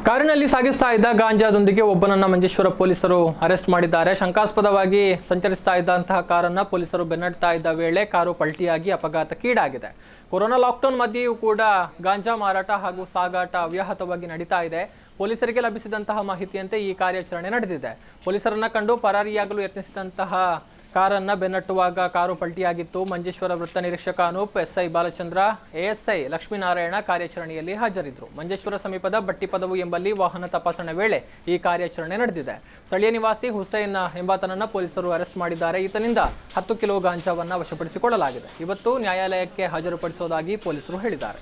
ಕಾರಿನಲ್ಲಿ ಸಾಗಿಸ್ತಾ ಇದ್ದ ಗಾಂಜಾದೊಂದಿಗೆ ಒಬ್ಬನನ್ನ ಮಂಜೇಶ್ವರ ಪೊಲೀಸರು ಅರೆಸ್ಟ್ ಮಾಡಿದ್ದಾರೆ. ಶಂಕಾಸ್ಪದವಾಗಿ ಸಂಚರಿಸ್ತಾ ಇದ್ದಂತಹ ಕಾರನ್ನ ಪೊಲೀಸರು ಬೆನ್ನಟ್ತಾ ಇದ್ದ ವೇಳೆ ಕಾರು ಪಲ್ಟಿಯಾಗಿ ಅಪಘಾತಕ್ಕೀಡಾಗಿದೆ. ಕೊರೋನಾ ಲಾಕ್ಡೌನ್ ಮಧ್ಯೆಯೂ ಕೂಡ ಗಾಂಜಾ ಮಾರಾಟ ಹಾಗೂ ಸಾಗಾಟ ಅವ್ಯಾಹತವಾಗಿ ನಡೀತಾ ಇದೆ. ಪೊಲೀಸರಿಗೆ ಲಭಿಸಿದಂತಹ ಮಾಹಿತಿಯಂತೆ ಈ ಕಾರ್ಯಾಚರಣೆ ನಡೆದಿದೆ. ಪೊಲೀಸರನ್ನ ಕಂಡು ಪರಾರಿಯಾಗಲು ಯತ್ನಿಸಿದಂತಹ ಕಾರನ್ನ ಬೆನ್ನಟ್ಟುವಾಗ ಕಾರು ಪಲ್ಟಿಯಾಗಿತ್ತು. ಮಂಜೇಶ್ವರ ವೃತ್ತ ನಿರೀಕ್ಷಕ ಅನೂಪ್, ಎಸ್ಐ ಬಾಲಚಂದ್ರ, ಎಎಸ್ಐ ಲಕ್ಷ್ಮೀನಾರಾಯಣ ಕಾರ್ಯಾಚರಣೆಯಲ್ಲಿ ಹಾಜರಿದ್ದರು. ಮಂಜೇಶ್ವರ ಸಮೀಪದ ಬಟ್ಟಿಪದವು ಎಂಬಲ್ಲಿ ವಾಹನ ತಪಾಸಣೆ ವೇಳೆ ಈ ಕಾರ್ಯಾಚರಣೆ ನಡೆದಿದೆ. ಸ್ಥಳೀಯ ನಿವಾಸಿ ಹುಸೇನ್ ಎಂಬಾತನನ್ನ ಪೊಲೀಸರು ಅರೆಸ್ಟ್ ಮಾಡಿದ್ದಾರೆ. ಈತನಿಂದ 10 ಕಿಲೋ ಗಾಂಜಾವನ್ನ ವಶಪಡಿಸಿಕೊಳ್ಳಲಾಗಿದೆ. ಇವತ್ತು ನ್ಯಾಯಾಲಯಕ್ಕೆ ಹಾಜರುಪಡಿಸುವುದಾಗಿ ಪೊಲೀಸರು ಹೇಳಿದ್ದಾರೆ.